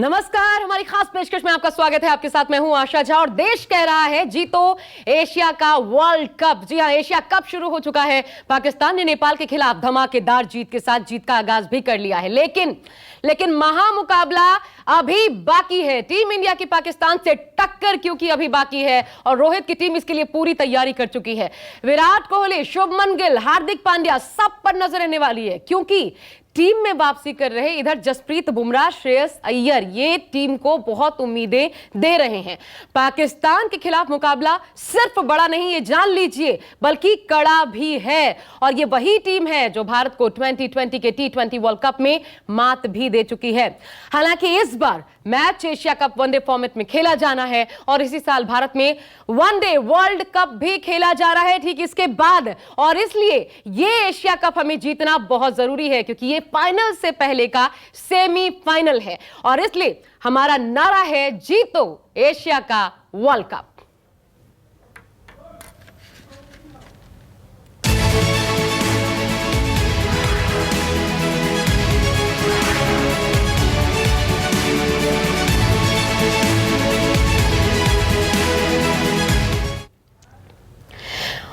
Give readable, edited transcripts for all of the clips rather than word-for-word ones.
नमस्कार, हमारी खास पेशकश में आपका स्वागत है। आपके साथ मैं हूं आशा झा और देश कह रहा है जीतो एशिया का वर्ल्ड कप। जी हां, एशिया कप शुरू हो चुका है। पाकिस्तान ने नेपाल के खिलाफ धमाकेदार जीत के साथ जीत का आगाज भी कर लिया है, लेकिन महामुकाबला अभी बाकी है। टीम इंडिया की पाकिस्तान से टक्कर क्योंकि अभी बाकी है और रोहित की टीम इसके लिए पूरी तैयारी कर चुकी है। विराट कोहली, शुभमन गिल, हार्दिक पांड्या सब पर नजर रहने वाली है क्योंकि टीम में वापसी कर रहे इधर जसप्रीत बुमराह, श्रेयस अय्यर ये टीम को बहुत उम्मीदें दे रहे हैं। पाकिस्तान के खिलाफ मुकाबला सिर्फ बड़ा नहीं, ये जान लीजिए, बल्कि कड़ा भी है। और ये वही टीम है जो भारत को 2020 के T20 वर्ल्ड कप में मात भी दे चुकी है। हालांकि इस बार match Asia Cup one day format में खेला जाना है और इसी साल भारत में वनडे वर्ल्ड कप भी खेला जा रहा है ठीक इसके बाद। और इसलिए ये एशिया कप हमें जीतना बहुत जरूरी है क्योंकि ये फाइनल से पहले का सेमीफाइनल है और इसलिए हमारा नारा है जीतो एशिया का वर्ल्ड कप।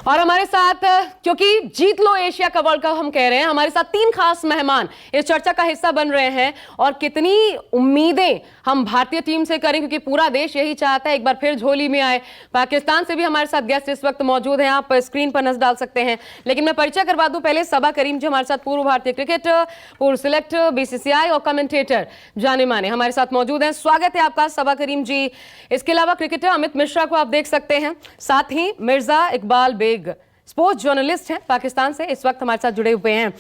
और हमारे साथ, क्योंकि जीत लो एशिया का वर्ल्ड कप हम कह रहे हैं, हमारे साथ तीन खास मेहमान इस चर्चा का हिस्सा बन रहे हैं। और कितनी उम्मीदें हम भारतीय टीम से करें क्योंकि पूरा देश यही चाहता है एक बार फिर झोली में आए। पाकिस्तान से भी हमारे साथ गेस्ट इस वक्त मौजूद हैं, आप स्क्रीन पर नजर डाल सकते हैं। लेकिन मैं परिचय करवा दूं पहले, सबा करीम जी हमारे साथ, पूर्व भारतीय क्रिकेटर, पूर्व सिलेक्टर, BCCI और कमेंटेटर जाने माने हमारे साथ मौजूद हैं। स्वागत है आपका सबा करीम जी। इसके अलावा क्रिकेटर अमित मिश्रा को आप देख सकते हैं, साथ ही मिर्जा इकबाल बेग स्पोर्ट्स जर्नलिस्ट हैं, पाकिस्तान से इस वक्त हमारे साथ जुड़े हुए हैं।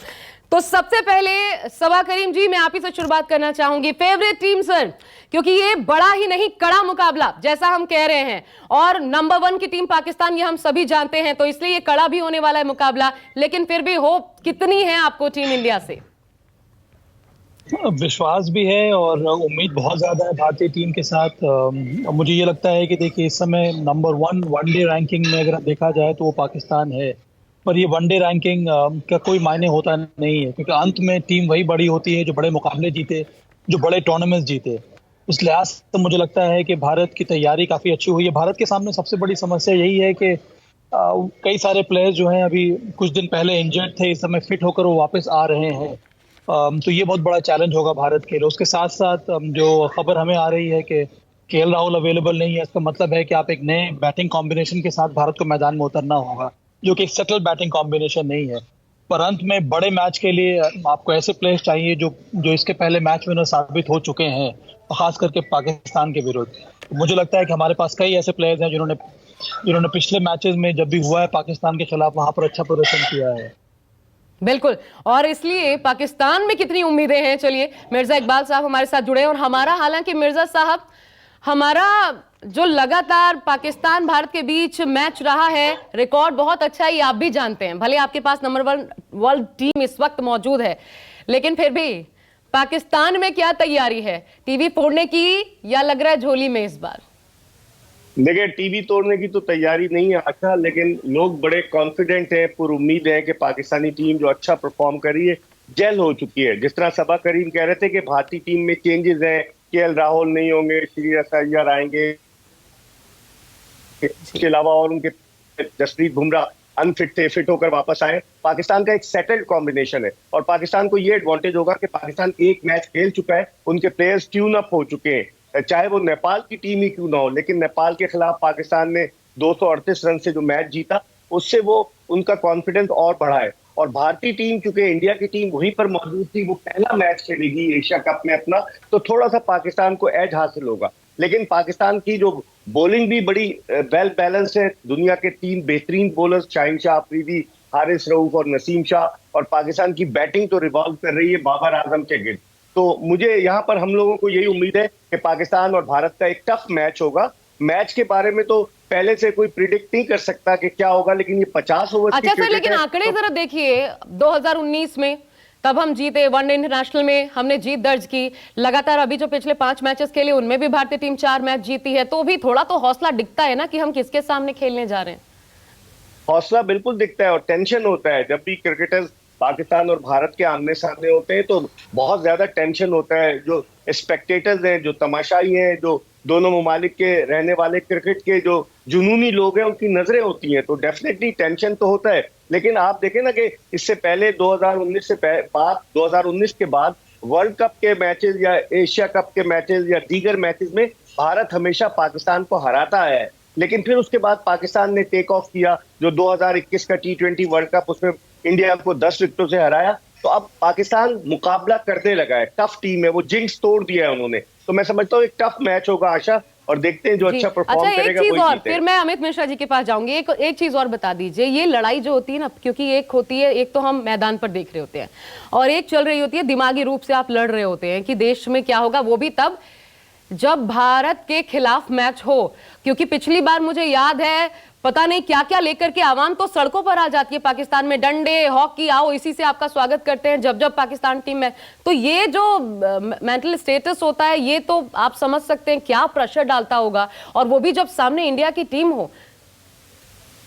तो सबसे पहले सबा करीम जी, मैं आप ही से शुरुआत करना चाहूंगी। फेवरेट टीम सर, क्योंकि ये बड़ा ही नहीं कड़ा मुकाबला जैसा हम कह रहे हैं और नंबर 1 की टीम पाकिस्तान ये हम सभी जानते हैं, तो इसलिए ये कड़ा भी होने वाला है मुकाबला। लेकिन फिर भी होप कितनी है आपको टीम इंडिया से? विश्वास भी है और उम्मीद बहुत ज़्यादा है भारतीय टीम के साथ। मुझे ये लगता है कि देखिए इस समय नंबर 1 वनडे रैंकिंग में अगर देखा जाए तो वो पाकिस्तान है, पर ये वनडे रैंकिंग का कोई मायने होता नहीं है क्योंकि अंत में टीम वही बड़ी होती है जो बड़े मुकाबले जीते, जो बड़े टूर्नामेंट्स जीते। उस लिहाज से मुझे लगता है कि भारत की तैयारी काफ़ी अच्छी हुई है। भारत के सामने सबसे बड़ी समस्या यही है कि कई सारे प्लेयर्स जो हैं अभी कुछ दिन पहले इंजर्ड थे, इस समय फिट होकर वो वापस आ रहे हैं। तो ये बहुत बड़ा चैलेंज होगा भारत के लिए। उसके साथ साथ जो खबर हमें आ रही है कि KL राहुल अवेलेबल नहीं है, इसका मतलब है कि आप एक नए बैटिंग कॉम्बिनेशन के साथ भारत को मैदान में उतरना होगा, जो कि एक सेटल बैटिंग कॉम्बिनेशन नहीं है। पर अंत में बड़े मैच के लिए आपको ऐसे प्लेयर्स चाहिए जो इसके पहले मैच विनर साबित हो चुके हैं, खास करके पाकिस्तान के विरुद्ध। मुझे लगता है कि हमारे पास कई ऐसे प्लेयर्स हैं जिन्होंने पिछले मैचेस में जब भी हुआ है पाकिस्तान के खिलाफ वहां पर अच्छा प्रदर्शन किया है। बिल्कुल, और इसलिए पाकिस्तान में कितनी उम्मीदें हैं। चलिए, मिर्जा इकबाल साहब हमारे साथ जुड़े और हमारा, हालांकि मिर्जा साहब, हमारा जो लगातार पाकिस्तान भारत के बीच मैच रहा है, रिकॉर्ड बहुत अच्छा है, ये आप भी जानते हैं। भले आपके पास नंबर 1 वर्ल्ड टीम इस वक्त मौजूद है, लेकिन फिर भी पाकिस्तान में क्या तैयारी है? टीवी फोड़ने की या लग रहा है झोली में इस बार? देखिए, टीवी तोड़ने की तो तैयारी नहीं है अच्छा, लेकिन लोग बड़े कॉन्फिडेंट हैं, पूरी उम्मीद है कि पाकिस्तानी टीम जो अच्छा परफॉर्म कर रही है, जेल हो चुकी है। जिस तरह सबा करीम कह रहे थे कि भारतीय टीम में चेंजेस हैं, KL राहुल नहीं होंगे, श्रेयस अय्यर आएंगे, इसके अलावा और उनके जसप्रीत बुमराह अनफिट थे, फिट होकर वापस आए। पाकिस्तान का एक सेटल्ड कॉम्बिनेशन है और पाकिस्तान को ये एडवांटेज होगा कि पाकिस्तान एक मैच खेल चुका है, उनके प्लेयर्स ट्यून अप हो चुके हैं, चाहे वो नेपाल की टीम ही क्यों ना हो। लेकिन नेपाल के खिलाफ पाकिस्तान ने 238 रन से जो मैच जीता, उससे वो उनका कॉन्फिडेंस और बढ़ा है। और भारतीय टीम, क्योंकि इंडिया की टीम वहीं पर मौजूद थी, वो पहला मैच खेलेगी एशिया कप में अपना, तो थोड़ा सा पाकिस्तान को एज हासिल होगा। लेकिन पाकिस्तान की जो बॉलिंग भी बड़ी वेल बैलेंस है। दुनिया के 3 बेहतरीन बॉलर्स, शाहीन शाह अफरीदी, हारिस रऊफ और नसीम शाह, और पाकिस्तान की बैटिंग तो रिवॉल्व कर रही है बाबर आजम के गिर्द। तो मुझे यहाँ पर हम लोगों को यही उम्मीद है कि पाकिस्तान और भारत का एक टफ मैच होगा। मैच के बारे में तो पहले से कोई प्रिडिक्ट नहीं कर सकता कि क्या होगा, लेकिन ये 50 ओवर अच्छा सर, लेकिन आंकड़े जरा देखिए, 2019 में तब हम जीते, वनडे इंटरनेशनल में हमने जीत दर्ज की। लगातार अभी जो पिछले 5 मैचेस खेले उनमें भी भारतीय टीम 4 मैच जीती है, तो भी थोड़ा तो हौसला दिखता है ना कि हम किसके सामने खेलने जा रहे हैं। हौसला बिल्कुल दिखता है और टेंशन होता है जब भी क्रिकेटर्स पाकिस्तान और भारत के आमने सामने होते हैं, तो बहुत ज्यादा टेंशन होता है। जो स्पेक्टेटर्स हैं, जो तमाशाई हैं, जो दोनों ममालिक के रहने वाले क्रिकेट के जो जुनूनी लोग हैं, उनकी नजरें होती हैं, तो डेफिनेटली टेंशन तो होता है। लेकिन आप देखें ना कि इससे पहले 2019 से बाद 2019 के बाद वर्ल्ड कप के मैचेस या एशिया कप के मैचेस या दीगर मैचेस में भारत हमेशा पाकिस्तान को हराता है, लेकिन फिर उसके बाद पाकिस्तान ने टेक ऑफ किया। जो 2021 का T20 वर्ल्ड कप, उसमें इंडिया को 10 विकेटों से हराया। तो अब पाकिस्तान मुकाबला करने लगा है, टफ टीम है, वो जिंक्स तोड़ दिया है उन्होंने। तो मैं समझता हूँ एक टफ मैच होगा आशा, और देखते हैं जो अच्छा परफॉर्म करेगा एक चीज और, जीतेगा। फिर मैं अमित मिश्रा जी के पास जाऊंगी। एक चीज और बता दीजिए, ये लड़ाई जो होती है ना, क्योंकि एक होती है, एक तो हम मैदान पर देख रहे होते हैं और एक चल रही होती है दिमागी रूप से आप लड़ रहे होते हैं कि देश में क्या होगा, वो भी तब जब भारत के खिलाफ मैच हो। क्योंकि पिछली बार मुझे याद है पता नहीं क्या क्या लेकर के आवाम तो सड़कों पर आ जाती है पाकिस्तान में, डंडे, हॉकी, आओ इसी से आपका स्वागत करते हैं जब जब पाकिस्तान टीम में। तो ये जो मेंटल स्टेटस होता है, ये तो आप समझ सकते हैं क्या प्रेशर डालता होगा, और वो भी जब सामने इंडिया की टीम हो।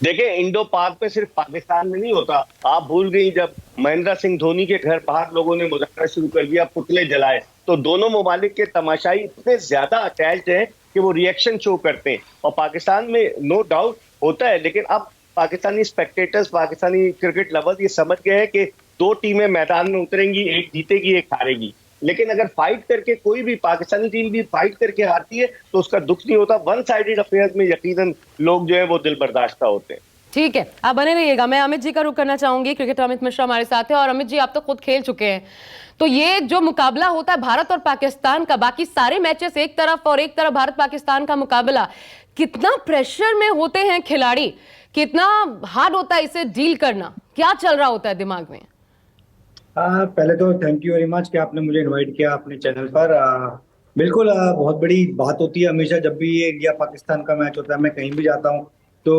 देखिए, इंडो पाक में सिर्फ पाकिस्तान में नहीं होता। आप भूल गई जब महेंद्र सिंह धोनी के घर बाहर लोगों ने मुजाहरा शुरू कर दिया, पुतले जलाए, तो दोनों ममालिक के तमाशाई इतने ज्यादा अटैच्ड हैं कि वो रिएक्शन शो करते हैं। और पाकिस्तान में नो डाउट होता है, लेकिन अब Pakistani spectators, Pakistani cricket lovers ये समझ गए हैं कि दो टीमें मैदान में उतरेंगी, एक जीतेगी एक हारेगी। लेकिन अगर फाइट करके कोई भी पाकिस्तानी टीम भी फाइट करके हारती है तो उसका दुख नहीं होता। वन साइडेड अफेयर्स में यकीनन लोग जो है वो दिल बर्दाश्ता होते हैं। ठीक है, आप बने रहिएगा। मैं अमित जी का रुख करना चाहूंगी। क्रिकेटर अमित मिश्रा हमारे साथ है। और अमित जी, आप तो खुद खेल चुके हैं, तो ये जो मुकाबला होता है भारत और पाकिस्तान का, बाकी सारे मैचेस एक तरफ और एक तरफ भारत पाकिस्तान का मुकाबला, कितना प्रेशर में होते हैं खिलाड़ी, कितना हार्ड होता है इसे डील करना, क्या चल रहा होता है दिमाग में? पहले तो थैंक यू वेरी मच कि आपने मुझे इनवाइट किया अपने चैनल पर। बिल्कुल, बहुत बड़ी बात होती है हमेशा जब भी ये इंडिया पाकिस्तान का मैच होता है। मैं कहीं भी जाता हूँ तो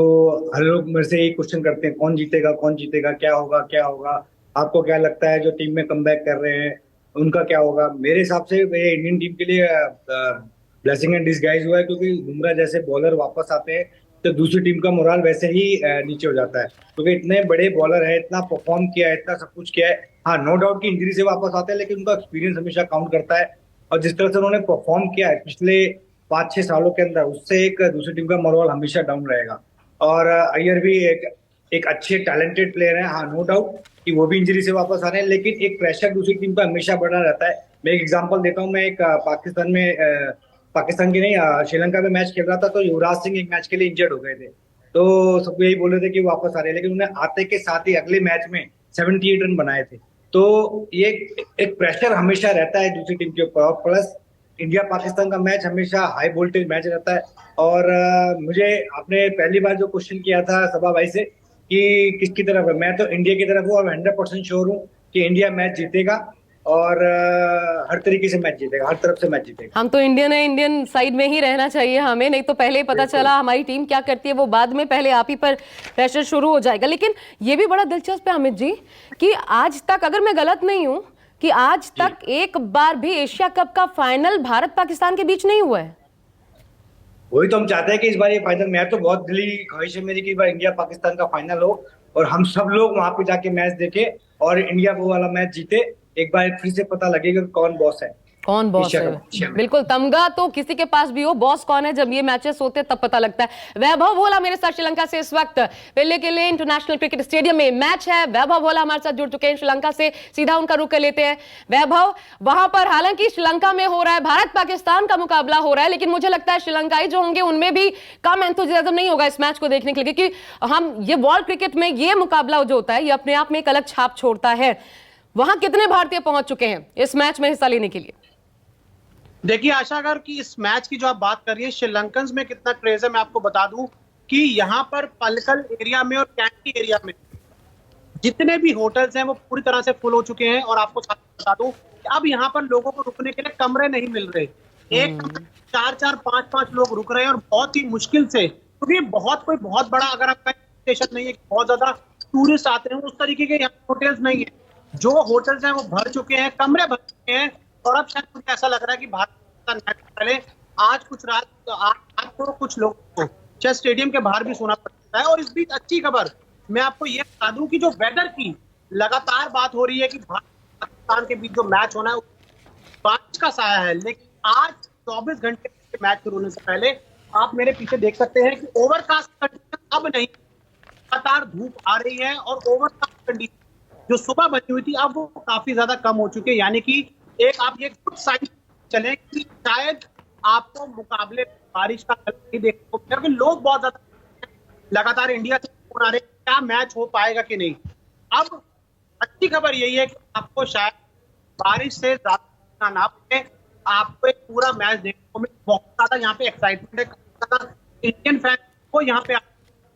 हर लोग मेरे से यही क्वेश्चन करते हैं, कौन जीतेगा, कौन जीतेगा, क्या होगा, क्या होगा, आपको क्या लगता है जो टीम में कमबैक कर रहे हैं उनका क्या होगा। मेरे हिसाब से ये इंडियन टीम के लिए ब्लेसिंग एंड डिसगाइज हुआ है, क्योंकि बुमराह जैसे बॉलर वापस आते हैं तो दूसरी टीम का मोराल वैसे ही नीचे हो जाता है, क्योंकि इतने बड़े बॉलर है, इतना परफॉर्म किया है, इतना सब कुछ किया है। हाँ, नो डाउट कि इंजरी से वापस आते हैं, लेकिन उनका एक्सपीरियंस हमेशा काउंट करता है। और जिस तरह से उन्होंने परफॉर्म किया है पिछले 5-6 सालों के अंदर, उससे एक दूसरी टीम का मोराल हमेशा डाउन रहेगा। और अय्यर भी एक अच्छे टैलेंटेड प्लेयर है। हाँ, नो डाउट कि वो भी इंजरी से वापस आ रहे हैं, लेकिन एक प्रेशर दूसरी टीम पर हमेशा बढ़ा रहता है। मैं एक एग्जांपल देता हूँ। मैं एक पाकिस्तान की नहीं, श्रीलंका में मैच खेल रहा था, तो युवराज सिंह एक मैच के लिए इंजर्ड हो गए थे, तो सबको यही बोल रहे थे कि वापस आ रहे हैं, लेकिन उन्हें आते के साथ ही अगले मैच में 78 रन बनाए थे। तो ये एक प्रेशर हमेशा रहता है दूसरी टीम के ऊपर। प्लस इंडिया पाकिस्तान का मैच हमेशा हाई वोल्टेज मैच रहता है। और मुझे आपने पहली बार जो क्वेश्चन किया था सभा भाई से कि किसकी तरफ है, मैं तो इंडिया की तरफ हूँ और 100% श्योर हूँ कि इंडिया मैच जीतेगा और हर तरीके से मैच जीतेगा, हर तरफ से मैच जीतेगा। हम तो इंडियन है, इंडियन साइड में ही रहना चाहिए हमें, नहीं तो पहले ही पता चला हमारी टीम क्या करती है वो बाद में, पहले आप ही पर प्रेशर शुरू हो जाएगा। लेकिन ये भी बड़ा दिलचस्प है अमित जी कि आज तक, अगर मैं गलत नहीं हूं, कि आज तक एक बार भी एशिया कप का फाइनल भारत पाकिस्तान के बीच नहीं हुआ है। वही तो हम चाहते हैं कि इस बार ये फाइनल, मैं तो बहुत दिली ख्वाहिश है मेरी कि इस बार इंडिया पाकिस्तान का फाइनल हो और हम सब लोग वहां पे जाके मैच देखें और इंडिया वो वाला मैच जीते। एक बार फिर से पता लगेगा कौन बॉस है, कौन बॉस है। बिल्कुल, तमगा तो किसी के पास भी हो, बॉस कौन है जब ये मैचेस होते हैं तब पता लगता है। वैभव भोला मेरे साथ श्रीलंका से इस वक्त वेल्ले किले इंटरनेशनल क्रिकेट स्टेडियम में मैच है। वैभव भोला हमारे साथ जुड़ चुके हैं श्रीलंका से, सीधा उनका रुख कर लेते हैं। वैभव, वहां पर हालांकि श्रीलंका में हो रहा है, भारत पाकिस्तान का मुकाबला हो रहा है, लेकिन मुझे लगता है श्रीलंकाई जो होंगे उनमें भी कम एंथुसियाज्म नहीं होगा इस मैच को देखने के लिए, क्योंकि हम ये वर्ल्ड क्रिकेट में ये मुकाबला जो होता है ये अपने आप में एक अलग छाप छोड़ता है। वहां कितने भारतीय पहुंच चुके हैं इस मैच में हिस्सा लेने के लिए? देखिए आशा, अगर कि इस मैच की जो आप बात कर रही है श्रीलंकन्स में कितना क्रेज है, मैं आपको बता दूं कि यहाँ पर पलकल एरिया में और कैंटी एरिया में जितने भी होटल्स हैं वो पूरी तरह से फुल हो चुके हैं। और आपको बता दूं कि अब यहाँ पर लोगों को रुकने के लिए कमरे नहीं मिल रहे। एक 4-4, 5-5 लोग रुक रहे हैं और बहुत ही मुश्किल से, क्योंकि कोई बहुत बड़ा अगर आपका स्टेशन नहीं है कि बहुत ज्यादा टूरिस्ट आते हैं, उस तरीके के यहाँ होटल्स नहीं है। जो होटल्स हैं वो भर चुके हैं, कमरे भर चुके हैं। और अब शायद मुझे ऐसा लग रहा है कि भारत का मैच पहले आज को कुछ लोगों को चेस स्टेडियम के बाहर भी सोना पड़ता है। और इस बीच अच्छी खबर मैं आपको ये बता दूं कि जो वेदर की लगातार बात हो रही है कि भारत पाकिस्तान के बीच जो मैच होना है बारिश का साया है, लेकिन आज 24 घंटे के मैच शुरू होने से पहले आप मेरे पीछे देख सकते हैं कि ओवरकास्ट कंडीशन अब नहीं, लगातार धूप आ रही है और ओवरकास्ट कंडीशन जो सुबह बनी हुई थी अब वो काफी ज्यादा कम हो चुकी है। यानी कि एक आप ये गुड साइन चले कि शायद आपको मुकाबले बारिश का कलर नहीं देखने को मिलेगा, क्योंकि लोग बहुत ज्यादा लगातार इंडिया से फोन आ रहे हैं क्या मैच हो पाएगा कि नहीं। अब अच्छी खबर यही है कि आपको शायद बारिश से ज्यादा ना पड़े, आपको एक पूरा मैच देखने को मिले। बहुत ज्यादा यहाँ पे एक्साइटमेंट है, इंडियन फैन को यहाँ पे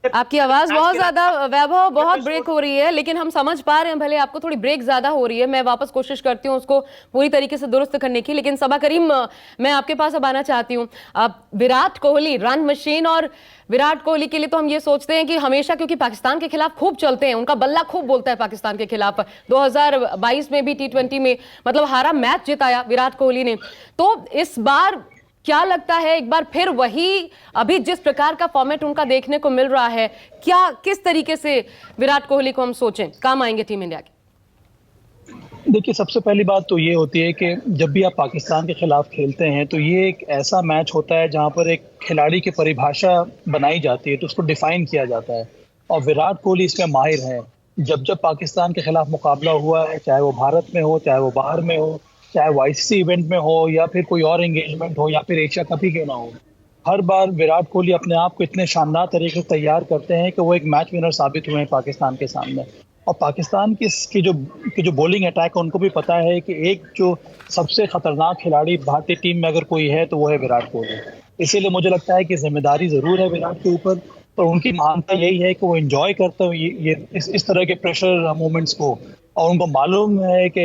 आपकी आवाज बहुत ज्यादा, वैभव, बहुत ब्रेक हो रही है, लेकिन हम समझ पा रहे हैं, भले आपको थोड़ी ब्रेक ज्यादा हो रही है। मैं वापस कोशिश करती हूँ उसको पूरी तरीके से दुरुस्त करने की। लेकिन सबा करीम, मैं आपके पास अब आना चाहती हूँ। अब विराट कोहली रन मशीन, और विराट कोहली के लिए तो हम ये सोचते हैं कि हमेशा, क्योंकि पाकिस्तान के खिलाफ खूब चलते हैं, उनका बल्ला खूब बोलता है पाकिस्तान के खिलाफ। 2022 में भी T20 में मतलब हारा मैच जिताया विराट कोहली ने। तो इस बार क्या लगता है, एक बार फिर वही, अभी जिस प्रकार का फॉर्मेट उनका देखने को मिल रहा है, क्या किस तरीके से विराट कोहली को हम सोचें काम आएंगे टीम इंडिया के? देखिए, सबसे पहली बात तो ये होती है कि जब भी आप पाकिस्तान के खिलाफ खेलते हैं तो ये एक ऐसा मैच होता है जहां पर एक खिलाड़ी की परिभाषा बनाई जाती है, तो उसको डिफाइन किया जाता है, और विराट कोहली इसमें माहिर हैं। जब जब पाकिस्तान के खिलाफ मुकाबला हुआ है, चाहे वो भारत में हो, चाहे वो बाहर में हो, चाहे वो ICC इवेंट में हो, या फिर कोई और एंगेजमेंट हो, या फिर एशिया कप ही क्यों ना हो, हर बार विराट कोहली अपने आप को इतने शानदार तरीके से तैयार करते हैं कि वो एक मैच विनर साबित हुए हैं पाकिस्तान के सामने। और पाकिस्तान की जो बॉलिंग अटैक है, उनको भी पता है कि एक जो सबसे खतरनाक खिलाड़ी भारतीय टीम में अगर कोई है तो वो है विराट कोहली। इसीलिए मुझे लगता है कि जिम्मेदारी जरूर है विराट के ऊपर, और उनकी महानता यही है कि वो एंजॉय करते हो इस तरह के प्रेशर मोमेंट्स को। और उनको मालूम है कि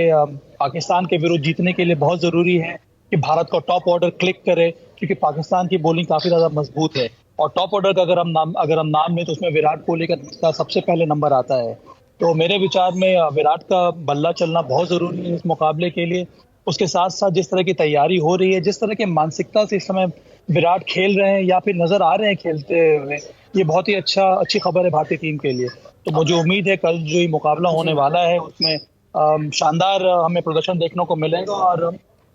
पाकिस्तान के विरुद्ध जीतने के लिए बहुत ज़रूरी है कि भारत का टॉप ऑर्डर क्लिक करे, क्योंकि पाकिस्तान की बॉलिंग काफ़ी ज़्यादा मजबूत है। और टॉप ऑर्डर का अगर हम नाम लें तो उसमें विराट कोहली का सबसे पहले नंबर आता है। तो मेरे विचार में विराट का बल्ला चलना बहुत ज़रूरी है इस मुकाबले के लिए। उसके साथ साथ जिस तरह की तैयारी हो रही है, जिस तरह की मानसिकता से इस समय विराट खेल रहे हैं या फिर नज़र आ रहे हैं खेलते हुए, ये बहुत ही अच्छी खबर है भारतीय टीम के लिए। तो मुझे उम्मीद है कल जो ये मुकाबला होने वाला है उसमें शानदार हमें प्रदर्शन देखने को मिलेगा,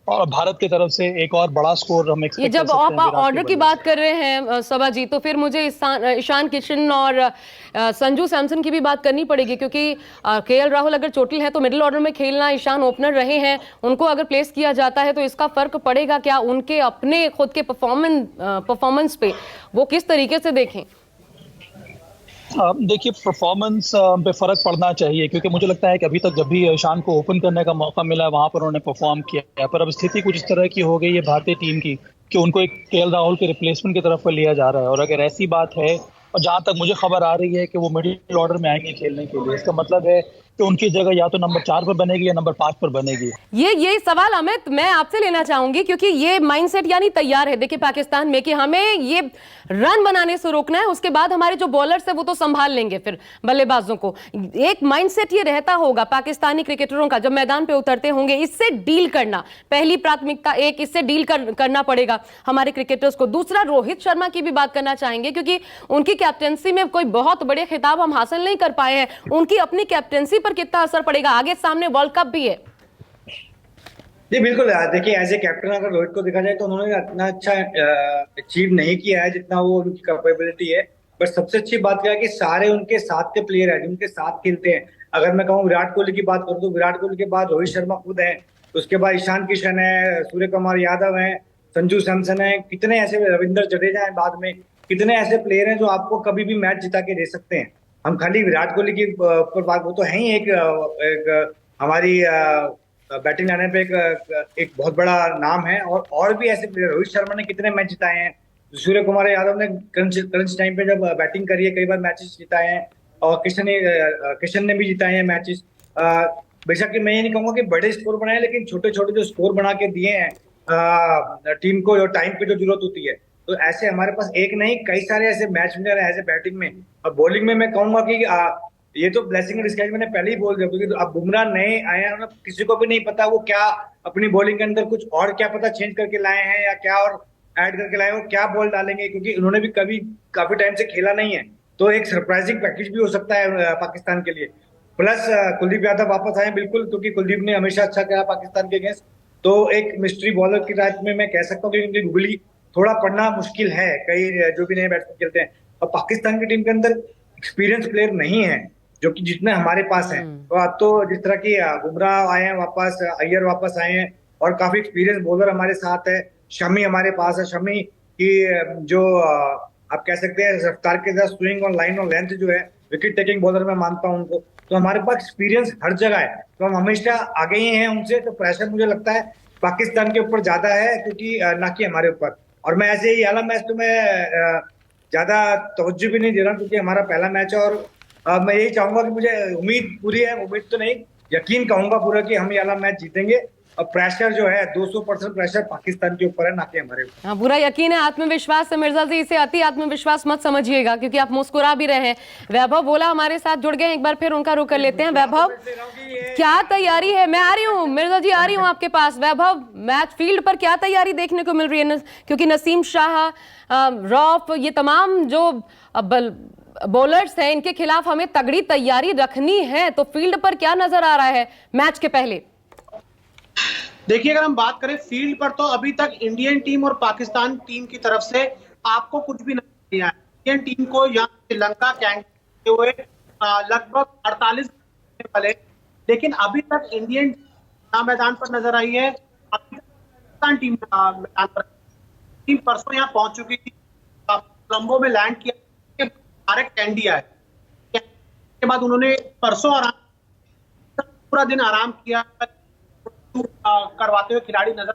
और भारत की तरफ से एक और बड़ा स्कोर हम एक्सपेक्ट कर जब सकते हैं। आप ऑर्डर की बात कर रहे हैं सबा जी, तो फिर मुझे ईशान किशन और संजू सैमसन की भी बात करनी पड़ेगी, क्योंकि KL राहुल अगर चोटिल है तो मिडिल ऑर्डर में खेलना, ईशान ओपनर रहे हैं, उनको अगर प्लेस किया जाता है तो इसका फर्क पड़ेगा क्या उनके अपने खुद के परफॉर्मेंस पे, वो किस तरीके से देखें? देखिए, परफॉर्मेंस पे फ़र्क पड़ना चाहिए, क्योंकि मुझे लगता है कि अभी तक जब भी ईशान को ओपन करने का मौका मिला वहाँ पर उन्होंने परफॉर्म किया है, पर अब स्थिति कुछ इस तरह की हो गई है भारतीय टीम की कि उनको एक KL राहुल के रिप्लेसमेंट की तरफ लिया जा रहा है। और अगर ऐसी बात है, और जहाँ तक मुझे खबर आ रही है कि वो मिडिल ऑर्डर में आएंगे खेलने के लिए, इसका मतलब है कि उनकी जगह या तो नंबर 4 पर बनेगी या नंबर 5 पर बनेगी। ये सवाल अमित मैं आपसे लेना चाहूंगी, क्योंकि ये माइंडसेट यानी तैयार है देखिए पाकिस्तान में कि हमें ये रन बनाने से रोकना है, उसके बाद हमारे जो बॉलर्स है वो तो संभाल लेंगे फिर बल्लेबाजों को। एक माइंडसेट ये रहता होगा पाकिस्तानी क्रिकेटरों का जब मैदान पे उतरते होंगे, इससे डील करना पहली प्राथमिकता, एक इससे डील करना पड़ेगा हमारे क्रिकेटर्स को। दूसरा, रोहित शर्मा की भी बात करना चाहेंगे, क्योंकि उनकी कैप्टेंसी में कोई बहुत बड़े खिताब हम हासिल नहीं कर पाए हैं, उनकी अपनी कैप्टेंसी पर कितना असर पड़ेगा, आगे सामने वर्ल्ड कप भी है। जी बिल्कुल, देखिए एज ए कैप्टन अगर रोहित को देखा जाए तो उन्होंने इतना अच्छा अचीव नहीं किया है जितना वो उनकी कैपेबिलिटी है। बट सबसे अच्छी बात क्या है कि सारे उनके साथ के प्लेयर हैं जो उनके साथ खेलते हैं। अगर मैं कहूँ विराट कोहली की बात करूँ तो विराट कोहली के बाद रोहित शर्मा खुद है, उसके बाद ईशान किशन है, सूर्य कुमार यादव है, संजू सैमसन है, कितने ऐसे, रविंद्र जडेजा है बाद में, कितने ऐसे प्लेयर हैं जो आपको कभी भी मैच जिता के दे सकते हैं। हम खाली विराट कोहली की पर बात, वो तो है ही एक हमारी बैटिंग लाइन पे एक बहुत बड़ा नाम है। और भी ऐसे प्लेयर, रोहित शर्मा ने कितने मैच जिताए हैं, सूर्य कुमार यादव ने क्रंच टाइम पे जब बैटिंग करी है कई बार मैचेस जिताए हैं, और किशन ने भी जिताए हैं मैचेस। बेशक कि मैं ये नहीं कहूंगा कि बड़े स्कोर बनाए, लेकिन छोटे छोटे जो स्कोर बना के दिए हैं टीम को, टाइम पे जो जरूरत होती है। तो ऐसे हमारे पास एक नहीं कई सारे ऐसे मैच विनर है ऐसे बैटिंग में। और बॉलिंग में मैं कहूंगा कि ये तो ब्लेसिंग इन डिस्गाइज मैंने पहले ही बोल दिया, क्योंकि अब बुमराह नए आए हैं, किसी को भी नहीं पता वो क्या अपनी बॉलिंग के अंदर कुछ और क्या पता चेंज करके लाए हैं या क्या और ऐड करके लाए हैं, वो क्या बॉल डालेंगे, क्योंकि उन्होंने भी काफी टाइम से खेला नहीं है। तो एक सरप्राइजिंग पैकेज भी हो सकता है पाकिस्तान के लिए। प्लस कुलदीप यादव वापस आए बिल्कुल, क्योंकि कुलदीप ने हमेशा अच्छा किया पाकिस्तान के अगेंस्ट। तो एक मिस्ट्री बॉलर की टाइप में मैं कह सकता हूँ कि उनकी गूगली थोड़ा पढ़ना मुश्किल है, कई जो भी नए बैट्समैन खेलते हैं। और पाकिस्तान की टीम के अंदर एक्सपीरियंस प्लेयर नहीं है जो कि जितने हमारे पास हैं। तो अब तो जिस तरह की बुमराह आए हैं वापस, अय्यर वापस आए हैं, और काफी एक्सपीरियंस बॉलर हमारे साथ है। शमी हमारे पास है। शमी की जो आप कह सकते हैं रफ्तार के साथ स्विंग और लाइन और लेंथ जो है, विकेट टेकिंग बॉलर मैं मानता हूं उनको। तो हमारे पास एक्सपीरियंस हर जगह है, तो हम हमेशा आगे ही हैं उनसे। तो प्रेशर मुझे लगता है पाकिस्तान के ऊपर ज्यादा है, क्योंकि ना कि हमारे ऊपर। और मैं ऐसे ही वाला मैच तो मैं ज्यादा तवज्जो भी नहीं दे रहा हूं, क्योंकि हमारा पहला मैच है। और मैं यही चाहूंगा कि मुझे उम्मीद पूरी है, उम्मीद तो नहीं, यकीन कहूंगा पूरा कि हम ये वाला मैच जीतेंगे। और प्रेशर जो है 200% प्रेशर पाकिस्तान के ऊपर है, ना कि हमारे ऊपर। हाँ, पूरा यकीन है, आत्मविश्वास है मिर्जा जी। इसे अति आत्मविश्वास मत समझिएगा, क्योंकि आप मुस्कुरा भी रहे हैं। वैभव बोला हमारे साथ जुड़ गए, एक बार फिर उनका रुख कर लेते हैं। वैभव, क्या तैयारी है? मैं आ रही हूँ मिर्जा जी, आ रही हूँ आपके पास। वैभव, मैच फील्ड पर क्या तैयारी देखने को मिल रही है? क्योंकि नसीम शाह, रौफ, ये तमाम जो बॉलर्स हैं, इनके खिलाफ हमें तगड़ी तैयारी रखनी है। तो फील्ड पर क्या नजर आ रहा है मैच के पहले? देखिए, अगर हम बात करें फील्ड पर, तो अभी तक इंडियन टीम और पाकिस्तान टीम की तरफ से आपको कुछ भी नहीं आया। इंडियन टीम को यहाँ श्रीलंका कैंप हुए लगभग 48 वाले, लेकिन अभी तक इंडियन मैदान पर नजर आई है। अभी तक पाकिस्तान टीम मैदान पर, टीम परसों यहाँ पहुंच चुकी थी, कोलंबो में लैंड किया, डायरेक्ट कैंडी आए। के बाद उन्होंने परसों आराम, पूरा दिन आराम किया करवाते हुए खिलाड़ी नजर,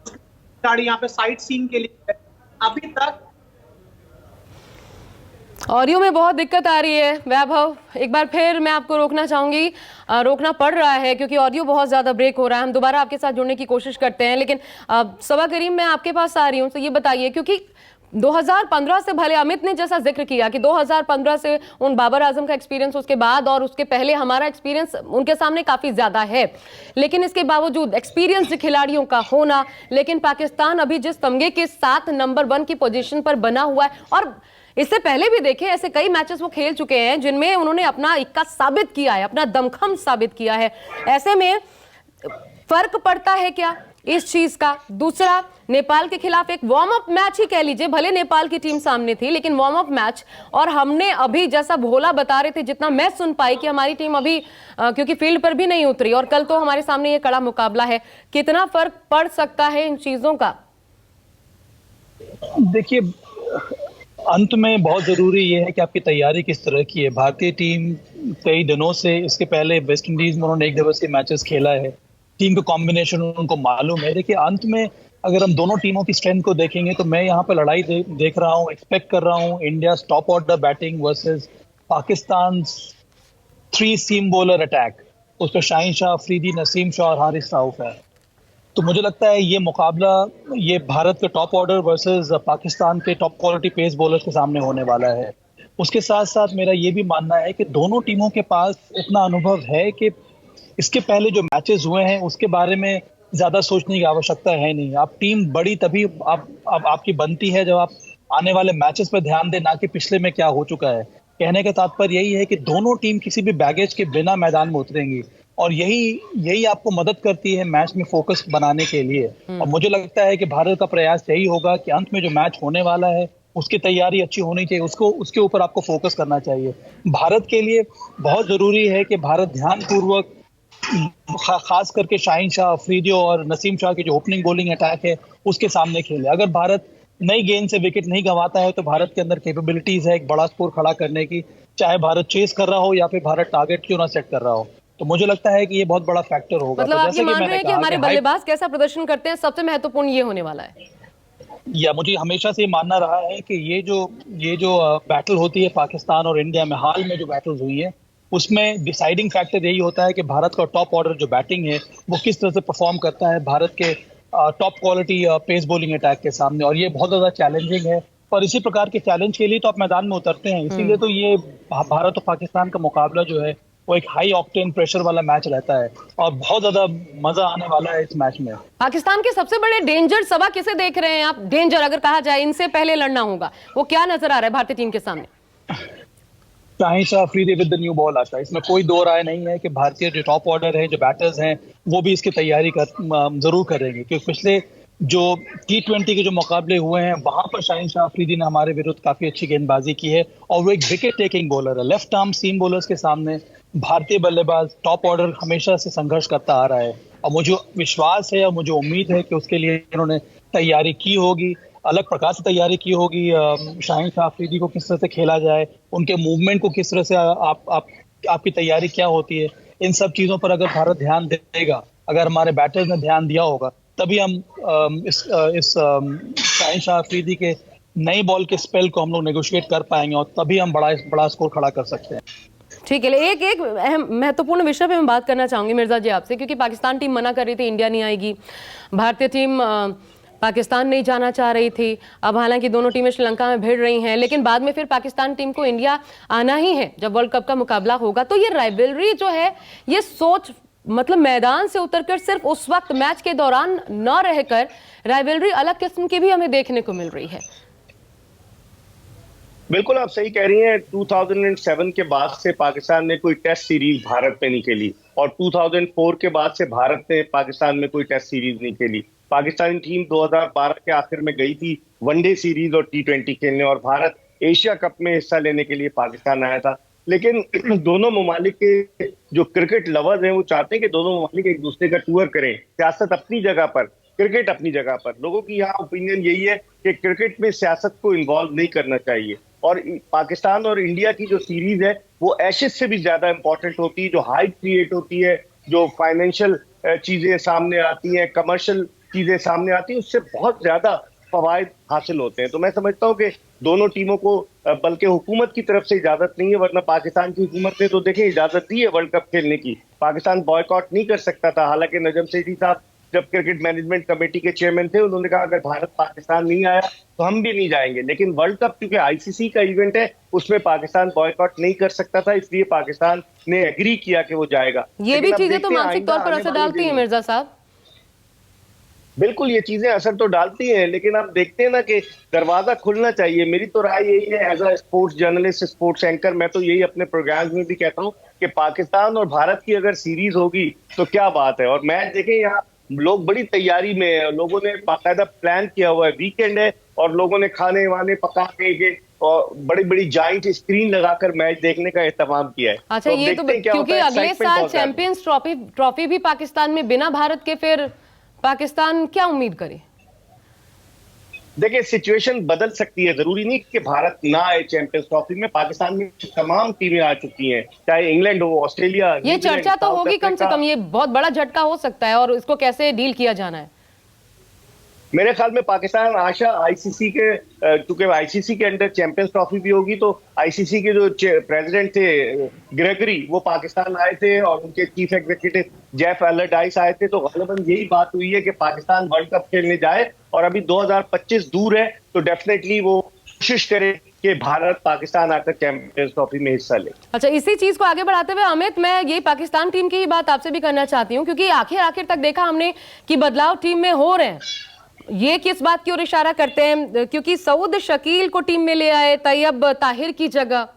खिलाड़ी यहाँ पे साइट सीइंग के लिए। अभी तक ऑडियो में बहुत दिक्कत आ रही है वैभव, एक बार फिर मैं आपको रोकना चाहूंगी, रोकना पड़ रहा है क्योंकि ऑडियो बहुत ज्यादा ब्रेक हो रहा है। हम दोबारा आपके साथ जुड़ने की कोशिश करते हैं, लेकिन सबा करीम मैं आपके पास आ रही हूँ। तो ये बताइए, क्योंकि 2015 से, भले अमित ने जैसा जिक्र किया कि 2015 से उन बाबर आजम का एक्सपीरियंस, उसके बाद और उसके पहले हमारा एक्सपीरियंस उनके सामने काफी ज्यादा है, लेकिन इसके बावजूद एक्सपीरियंस खिलाड़ियों का होना, लेकिन पाकिस्तान अभी जिस तमगे के साथ नंबर 1 की पोजीशन पर बना हुआ है, और इससे पहले भी देखें ऐसे कई मैचेस वो खेल चुके हैं जिनमें उन्होंने अपना इक्का साबित किया है, अपना दमखम साबित किया है। ऐसे में फर्क पड़ता है क्या इस चीज का? दूसरा, नेपाल के खिलाफ एक वार्म अप मैच ही कह लीजिए, भले नेपाल की टीम सामने थी, लेकिन वार्म अप मैच, और हमने अभी जैसा भोला बता रहे थे, जितना मैं सुन पाई कि हमारी टीम अभी क्योंकि फील्ड पर भी नहीं उतरी, और कल तो हमारे सामने ये कड़ा मुकाबला है। कितना फर्क पड़ सकता है इन चीजों का? देखिए, अंत में बहुत जरूरी ये है कि आपकी तैयारी किस तरह की है। भारतीय टीम कई दिनों से, इसके पहले वेस्ट इंडीज में उन्होंने 1 दिवसीय मैचेस खेला है, टीम का कॉम्बिनेशन उनको मालूम है। देखिए, अंत में अगर हम दोनों टीमों की स्ट्रेंथ को देखेंगे तो मैं यहाँ पे लड़ाई देख रहा हूँ, एक्सपेक्ट कर रहा हूँ India top order batting versus Pakistan 3 सीम बॉलर अटैक। उस पर शाहीन शाह, अफरीदी, नसीम शाह और हारिस राउफ है। तो मुझे लगता है ये मुकाबला, ये भारत के टॉप ऑर्डर वर्सेस पाकिस्तान के टॉप क्वालिटी पेस बॉलर्स के सामने होने वाला है। उसके साथ साथ मेरा ये भी मानना है कि दोनों टीमों के पास इतना अनुभव है कि इसके पहले जो मैचेस हुए हैं उसके बारे में ज्यादा सोचने की आवश्यकता है नहीं। आप टीम बड़ी तभी आपकी बनती है जब आप आने वाले मैचेस पर ध्यान दें, ना कि पिछले में क्या हो चुका है। कहने का तात्पर्य यही है कि दोनों टीम किसी भी बैगेज के बिना मैदान में उतरेंगी, और यही आपको मदद करती है मैच में फोकस बनाने के लिए। और मुझे लगता है कि भारत का प्रयास यही होगा कि अंत में जो मैच होने वाला है उसकी तैयारी अच्छी होनी चाहिए, उसके ऊपर आपको फोकस करना चाहिए। भारत के लिए बहुत जरूरी है कि भारत ध्यानपूर्वक, खास करके शाहीन शाह, अफरीदी और नसीम शाह की जो ओपनिंग बॉलिंग अटैक है उसके सामने खेले। अगर भारत नई गेंद से विकेट नहीं गंवाता है तो भारत के अंदर कैपेबिलिटीज है एक बड़ा स्कोर खड़ा करने की, चाहे भारत चेस कर रहा हो या फिर भारत टारगेट क्यों ना सेट कर रहा हो। तो मुझे लगता है कि ये बहुत बड़ा फैक्टर होगा। मतलब तो आप ये मान रहे हैं कि हमारे बल्लेबाज कैसा प्रदर्शन करते हैं, सबसे महत्वपूर्ण ये होने वाला है। या मुझे हमेशा से मानना रहा है कि ये जो बैटल होती है पाकिस्तान और इंडिया में, हाल में जो बैटल्स हुई है, उसमें डिसाइडिंग फैक्टर यही होता है कि भारत का टॉप ऑर्डर जो बैटिंग है वो किस तरह से परफॉर्म करता है भारत के top quality pace bowling attack के सामने। और ये बहुत ज्यादा चैलेंजिंग है, और इसी प्रकार के चैलेंज के लिए तो आप मैदान में उतरते हैं। इसीलिए तो ये भारत और पाकिस्तान का मुकाबला जो है वो एक हाई ऑक्टेन प्रेशर वाला मैच रहता है, और बहुत ज्यादा मजा आने वाला है इस मैच में। पाकिस्तान के सबसे बड़े डेंजर सबा किसे देख रहे हैं आप? डेंजर अगर कहा जाए, इनसे पहले लड़ना होगा, वो क्या नजर आ रहा है भारतीय टीम के सामने? Shaheen Afridi with the new ball आता है। इसमें कोई दो राय नहीं है कि भारतीय जो टॉप ऑर्डर है, जो बैटर्स हैं, वो भी इसकी तैयारी जरूर करेंगे, क्योंकि पिछले जो T20 के जो मुकाबले हुए हैं वहां पर शाहिन अफरीदी ने हमारे विरुद्ध काफी अच्छी गेंदबाजी की है और वो एक विकेट टेकिंग बॉलर है। लेफ्ट आर्म सीम बॉलर्स के सामने भारतीय बल्लेबाज टॉप ऑर्डर हमेशा से संघर्ष करता आ रहा है और मुझे विश्वास है और मुझे उम्मीद है कि उसके लिए इन्होंने तैयारी की होगी, अलग प्रकार से तैयारी की होगी। शाहिन अफरीदी को किस तरह से खेला जाए, उनके मूवमेंट को किस तरह से आपकी तैयारी क्या होती है, इन सब चीजों पर अगर भारत ध्यान देगा, अगर हमारे बैटर्स ने ध्यान दिया होगा, तभी हम इस शाहिन अफरीदी के नई बॉल के स्पेल को हम लोग नेगोशिएट कर पाएंगे और तभी हम बड़ा स्कोर खड़ा कर सकते हैं। ठीक है, एक अहम महत्वपूर्ण विषय पे मैं बात करना चाहूंगी मिर्जा जी आपसे, क्योंकि पाकिस्तान टीम मना कर रही थी इंडिया नहीं आएगी, भारतीय टीम पाकिस्तान नहीं जाना चाह रही थी। अब हालांकि दोनों टीमें श्रीलंका में भिड़ रही हैं, लेकिन बाद में फिर पाकिस्तान टीम को इंडिया आना ही है जब वर्ल्ड कप का मुकाबला होगा। तो ये राइवलरी जो है, ये सोच मतलब मैदान से उतरकर सिर्फ उस वक्त मैच के दौरान न रहकर राइवलरी अलग किस्म की भी हमें देखने को मिल रही है। बिल्कुल आप सही कह रही हैं। 2007 के बाद से पाकिस्तान ने कोई टेस्ट सीरीज भारत में नहीं खेली और 2004 के बाद से भारत ने पाकिस्तान में कोई टेस्ट सीरीज नहीं खेली। पाकिस्तानी टीम 2012 के आखिर में गई थी वनडे सीरीज और T20 खेलने और भारत एशिया कप में हिस्सा लेने के लिए पाकिस्तान आया था। लेकिन दोनों ममालिक के जो क्रिकेट लवर्स हैं वो चाहते हैं कि दोनों ममालिक एक दूसरे का टूर करें। सियासत अपनी जगह पर, क्रिकेट अपनी जगह पर। लोगों की यहाँ ओपिनियन यही है कि क्रिकेट में सियासत को इन्वॉल्व नहीं करना चाहिए और पाकिस्तान और इंडिया की जो सीरीज है वो एशेज से भी ज्यादा इंपॉर्टेंट होती है। जो हाइप क्रिएट होती है, जो फाइनेंशियल चीजें सामने आती हैं, कमर्शियल चीजें सामने आती हैं, उससे बहुत ज्यादा फवायद हासिल होते हैं। तो मैं समझता हूँ कि दोनों टीमों को, बल्कि हुकूमत की तरफ से इजाजत नहीं है, वरना पाकिस्तान की हुकूमत ने तो देखें इजाजत दी है वर्ल्ड कप खेलने की। पाकिस्तान बॉयकॉट नहीं कर सकता था। हालांकि नजम सेठी साहब जब क्रिकेट मैनेजमेंट कमेटी के चेयरमैन थे, उन्होंने कहा अगर भारत पाकिस्तान नहीं आया तो हम भी नहीं जाएंगे। लेकिन वर्ल्ड कप क्योंकि ICC का इवेंट है, उसमें पाकिस्तान बॉयकॉट नहीं कर सकता था, इसलिए पाकिस्तान ने एग्री किया कि वो जाएगा। ये भी चीजें तो मानसिक तौर पर असर डालती है मिर्जा साहब। बिल्कुल ये चीजें असर तो डालती हैं, लेकिन आप देखते हैं ना कि दरवाजा खुलना चाहिए। मेरी तो राय यही है, as a sports journalist, sports anchor, मैं तो यही अपने प्रोग्राम्स में भी कहता हूँ कि पाकिस्तान और भारत की अगर सीरीज होगी तो क्या बात है। और मैच देखें, यहाँ लोग बड़ी तैयारी में है, लोगों ने बाकायदा प्लान किया हुआ है, वीकेंड है और लोगों ने खाने वाने पका के और बड़ी बड़ी जाइंट स्क्रीन लगाकर मैच देखने का एहतमाम किया है। अच्छा, ये तो क्योंकि अगले साल चैंपियंस ट्रॉफी भी पाकिस्तान में, बिना भारत के फिर पाकिस्तान क्या उम्मीद करे? देखिए सिचुएशन बदल सकती है, जरूरी नहीं कि भारत ना आए चैंपियंस ट्रॉफी में। पाकिस्तान में तमाम टीमें आ चुकी हैं, चाहे इंग्लैंड हो, ऑस्ट्रेलिया। ये चर्चा तो होगी कम से कम, ये बहुत बड़ा झटका हो सकता है और इसको कैसे डील किया जाना है। मेरे ख्याल में पाकिस्तान आशा ICC के, चूंकि ICC के अंडर चैंपियंस ट्रॉफी भी होगी, तो ICC के जो प्रेसिडेंट थे ग्रेगरी, वो पाकिस्तान आए थे और उनके चीफ एग्जीक्यूटिव जेफ एलरडाइस आए थे। तो गालिबन यही बात हुई है कि पाकिस्तान वर्ल्ड कप खेलने जाए और अभी 2025 दूर है, तो डेफिनेटली वो कोशिश करे कि भारत पाकिस्तान आकर चैंपियंस ट्रॉफी में हिस्सा ले। अच्छा, इसी चीज को आगे बढ़ाते हुए अमित, मैं ये पाकिस्तान टीम की ही बात आपसे भी करना चाहती हूँ, क्योंकि आखिर तक देखा हमने कि बदलाव टीम में हो रहे हैं। ये किस बात की ओर इशारा करते हैं? क्योंकि सऊद शकील को टीम में ले आए तैयब ताहिर की जगह,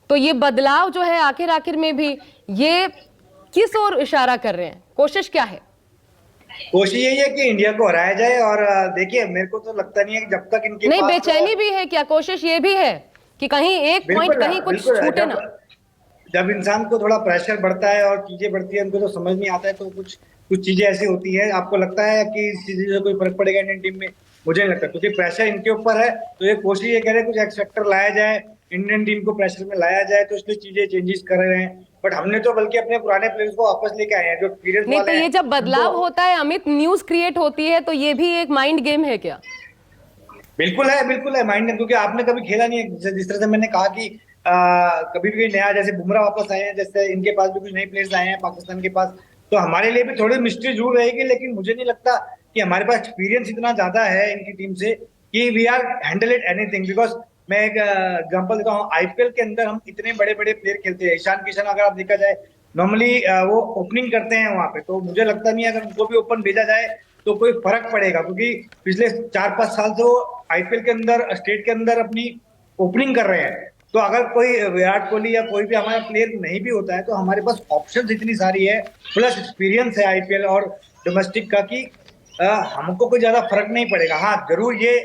तो ये बदलाव जो है आखिर में भी ये किस ओर इशारा कर रहे हैं? कोशिश क्या है? कोशिश यही है कि इंडिया को हराया जाए। और देखिए, मेरे को तो लगता नहीं है कि जब तक इनके नहीं, पास बेचैनी भी है क्या? कोशिश ये भी है कि कहीं एक पॉइंट कहीं कुछ छूटे ना। जब इंसान को थोड़ा प्रेशर बढ़ता है और चीजें बढ़ती है, उनको तो समझ नहीं आता है, तो कुछ चीजें ऐसी होती है। आपको लगता है कि इस चीज से कोई फर्क पड़ेगा इंडियन टीम में? मुझे नहीं लगता, क्योंकि प्रेशर इनके ऊपर है। तो ये कोशिश ये करे कुछ एक्स फैक्टर लाया जाए, इंडियन टीम को प्रेशर में लाया जाए, तो इसलिए चीजें चेंजेस कर रहे हैं। बट हमने तो बल्कि अपने पुराने प्लेयर्स को वापस लेके आए हैं जो एक्सपीरियंस नहीं, तो ये जब बदलाव होता है अमित, न्यूज क्रिएट होती है, तो ये भी एक माइंड गेम है क्या? बिल्कुल है माइंड गेम। क्योंकि आपने कभी खेला नहीं है। जिस तरह से मैंने कहा कि कभी भी नया, जैसे बुमराह वापस आए हैं, जैसे इनके पास भी कुछ नए प्लेयर्स आए हैं पाकिस्तान के पास, तो हमारे लिए भी थोड़ी मिस्ट्री जरूर रहेगी। लेकिन मुझे नहीं लगता कि हमारे पास एक्सपीरियंस इतना ज्यादा है इनकी टीम से कि we are handle it anything. Because मैं एक एग्जांपल देता हूँ, IPL के अंदर हम इतने बड़े बड़े प्लेयर खेलते हैं। ईशान किशन अगर आप देखा जाए, नॉर्मली वो ओपनिंग करते हैं वहां पे, तो मुझे लगता नहीं है अगर उनको भी ओपन भेजा जाए तो कोई फर्क पड़ेगा। क्योंकि पिछले 4-5 साल से वो IPL के अंदर, स्टेट के अंदर अपनी ओपनिंग कर रहे हैं। तो अगर कोई विराट कोहली या कोई भी हमारा प्लेयर नहीं भी होता है तो हमारे पास ऑप्शंस इतनी सारी है, प्लस एक्सपीरियंस है आईपीएल और डोमेस्टिक का कि हमको कोई ज्यादा फर्क नहीं पड़ेगा। हाँ जरूर ये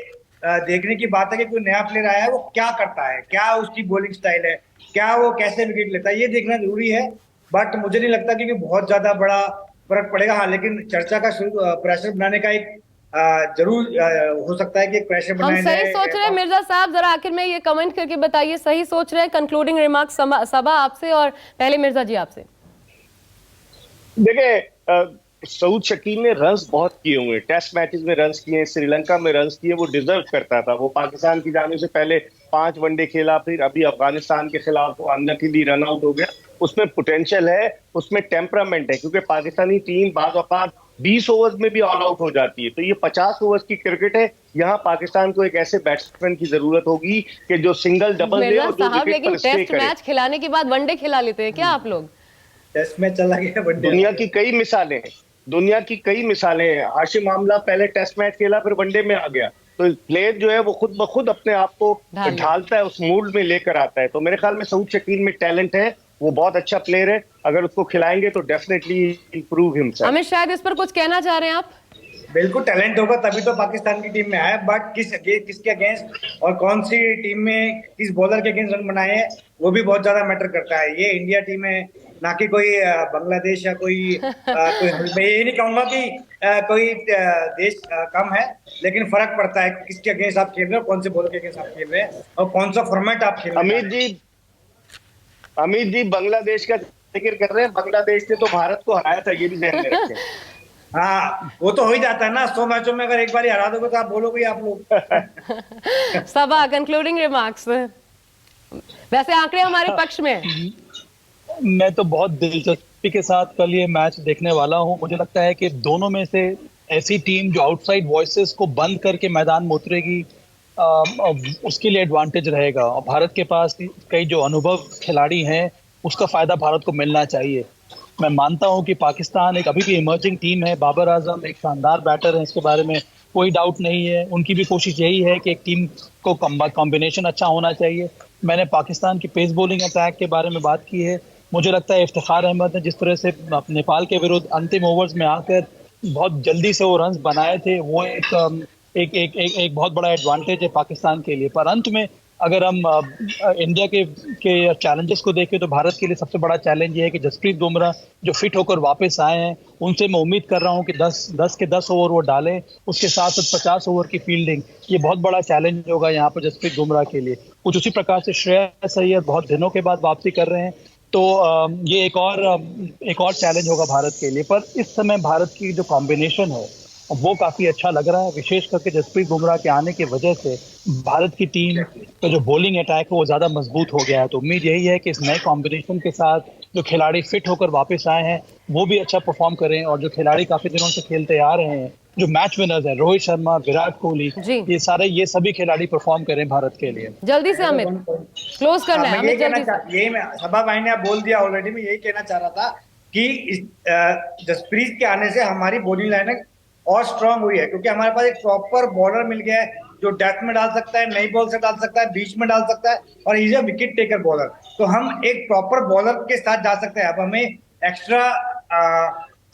देखने की बात है कि कोई नया प्लेयर आया है वो क्या करता है, क्या उसकी बॉलिंग स्टाइल है, क्या वो कैसे विकेट लेता है, ये देखना जरूरी है। बट मुझे नहीं लगता कि बहुत ज्यादा बड़ा फर्क पड़ेगा। हाँ लेकिन चर्चा का प्रेशर बनाने का एक जरूर हो सकता है कि प्रेशर हम बनाया सही जाए। सोच रहे हैं मिर्जा साहब, जरा आखिर में ये कमेंट करके बताइए, सही सोच रहे हैं? कंक्लूडिंग रिमार्क्स सबा आपसे और पहले मिर्जा जी आपसे। देखिए सऊद शकील ने रन्स बहुत किए हुए, टेस्ट मैचेस में रन्स किए, श्रीलंका में रन्स किए, वो डिजर्व करता था। वो पाकिस्तान की जाने से पहले 5 वनडे खेला, फिर अभी अफगानिस्तान के खिलाफ वो अनलकीली रन आउट हो गया। उसमें पोटेंशियल है, उसमें टेम्परामेंट है, क्योंकि पाकिस्तानी टीम बाज़ औक़ात 20 ओवर्स में भी ऑल आउट हो जाती है। तो ये 50 ओवर्स की क्रिकेट है। यहाँ पाकिस्तान को एक ऐसे बैट्समैन की जरूरत होगी कि जो सिंगल डबल दे और जो विकेट लेकिन पर स्टे टेस्ट करे। मैच खिलाने के बाद वनडे खिला लेते हैं क्या आप लोग? टेस्ट में चला गया वनडे। दुनिया की कई मिसालें हैं, दुनिया की कई मिसालें हैं। हाशिम आमला पहले टेस्ट मैच खेला, फिर वनडे में आ गया। तो प्लेयर जो है वो खुद ब खुद अपने आप को ढालता है, उस मूड में लेकर आता है। तो मेरे ख्याल में सऊद शकील में टैलेंट है, वो बहुत अच्छा प्लेयर है। अगर उसको खिलाएंगे तो डेफिनेटली इंप्रूव हिमसेल्फ। अमित शायद इस पर कुछ कहना चाह रहे हैं आप? बिल्कुल टैलेंट होगा तभी तो पाकिस्तान की टीम में आया, बट किसके अगेंस्ट और कौन सी टीम में किस बॉलर के अगेंस्ट रन बनाए हैं वो भी बहुत ज्यादा मैटर करता है। ये इंडिया टीम है, ना कि कोई बांग्लादेश या कोई मैं ये नहीं कहूंगा कि कोई देश कम है, लेकिन फर्क पड़ता है किसके अगेंस्ट आप खेल रहे हो, कौन से बॉलर के अगेंस्ट आप खेल रहे हैं और कौन सा फॉर्मेट आप खेल रहे हैं। अमित जी बांग्लादेश का जिक्र कर रहे हैं, बांग्लादेश ने तो भारत को हराया था, ये भी ध्यान में रखें। हाँ वो तो हो ही जाता है ना, 100 मैचों में अगर एक बार हरा दोगे तो आप बोलोगे आप लोग। सबा कंक्लूडिंग रिमार्क्स। वैसे आंकड़े हमारे पक्ष में हैं। मैं तो बहुत दिलचस्पी के साथ कल ये मैच देखने वाला हूं। मुझे लगता है कि दोनों में से ऐसी टीम जो आउटसाइड वॉइसेस को बंद करके मैदान में उतरेगी उसके लिए एडवांटेज रहेगा। और भारत के पास कई जो अनुभव खिलाड़ी हैं उसका फायदा भारत को मिलना चाहिए। मैं मानता हूं कि पाकिस्तान एक अभी भी इमर्जिंग टीम है। बाबर आजम एक शानदार बैटर है, इसके बारे में कोई डाउट नहीं है। उनकी भी कोशिश यही है कि एक टीम को कॉम्बिनेशन अच्छा होना चाहिए। मैंने पाकिस्तान की पेस बॉलिंग अटैक के बारे में बात की है। मुझे लगता है इफ्तिखार अहमद ने जिस तरह से नेपाल के विरुद्ध अंतिम ओवर्स में आकर बहुत जल्दी से वो रन्स बनाए थे, वो एक बहुत बड़ा एडवांटेज है पाकिस्तान के लिए। पर अंत में अगर हम इंडिया के चैलेंजेस को देखें तो भारत के लिए सबसे बड़ा चैलेंज ये है कि जसप्रीत बुमराह जो फिट होकर वापस आए हैं, उनसे मैं उम्मीद कर रहा हूं कि 10 के 10 ओवर वो डालें। उसके साथ साथ 50 ओवर की फील्डिंग, ये बहुत बड़ा चैलेंज होगा यहाँ पर जसप्रीत बुमराह के लिए। कुछ उसी प्रकार से श्रेयस अय्यर बहुत दिनों के बाद वापसी कर रहे हैं, तो ये एक और चैलेंज होगा भारत के लिए। पर इस समय भारत की जो कॉम्बिनेशन है वो काफी अच्छा लग रहा है, विशेष करके जसप्रीत बुमराह के आने की वजह से भारत की टीम का जो बॉलिंग अटैक है वो ज्यादा मजबूत हो गया है। तो उम्मीद यही है कि इस नए कॉम्बिनेशन के साथ जो खिलाड़ी फिट होकर वापस आए हैं वो भी अच्छा परफॉर्म करें, और जो खिलाड़ी काफी दिनों से खेलते आ रहे हैं, जो मैच विनर्स हैं, रोहित शर्मा, विराट कोहली, ये सभी खिलाड़ी परफॉर्म करें भारत के लिए। जल्दी से अमित क्लोज करना है। अमित जल्दी से। यही मैं सभा भाई ने बोल दिया ऑलरेडी, मैं यही कहना चाह रहा था कि जसप्रीत के आने से हमारी बॉलिंग लाइन और स्ट्रांग हुई है, क्योंकि हमारे पास एक प्रॉपर बॉलर मिल गया है जो डेथ में डाल सकता है, नई बॉल से डाल सकता है, बीच में डाल सकता है, और is a wicket taker bowler. तो हम एक प्रॉपर बॉलर के साथ जा सकते हैं। अब हमें एक्स्ट्रा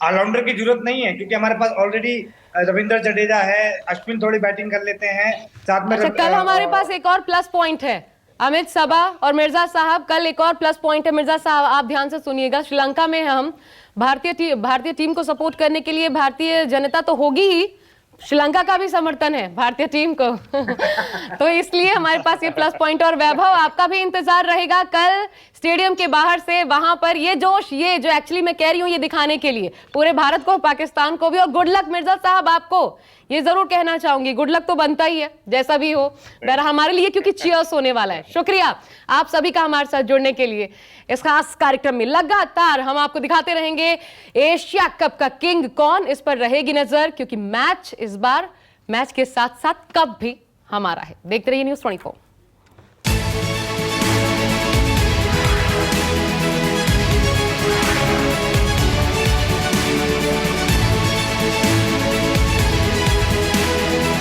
ऑलराउंडर की जरूरत नहीं है, क्योंकि हमारे पास ऑलरेडी रविंद्र जडेजा है, अश्विन थोड़ी बैटिंग कर लेते हैं साथ में। अच्छा, कल हमारे पास एक और प्लस पॉइंट है अमित, सबा और मिर्जा साहब। कल एक और प्लस पॉइंट है मिर्जा साहब, आप ध्यान से सुनिएगा। श्रीलंका में हम भारतीय टीम को सपोर्ट करने के लिए भारतीय जनता तो होगी ही, श्रीलंका का भी समर्थन है भारतीय टीम को तो इसलिए हमारे पास ये प्लस पॉइंट। और वैभव, आपका भी इंतजार रहेगा कल स्टेडियम के बाहर से, वहां पर ये जोश, ये जो एक्चुअली मैं कह रही हूँ, ये दिखाने के लिए पूरे भारत को, पाकिस्तान को भी। और गुड लक मिर्जा साहब, आपको ये जरूर कहना चाहूंगी, गुड लक तो बनता ही है जैसा भी हो हमारे लिए, क्योंकि चीयर्स होने वाला है। शुक्रिया आप सभी का हमारे साथ जुड़ने के लिए। इस खास कार्यक्रम में लगातार हम आपको दिखाते रहेंगे एशिया कप का किंग कौन, इस पर रहेगी नजर, क्योंकि मैच इस बार मैच के साथ साथ कप भी हमारा है। देखते रहिए News 24।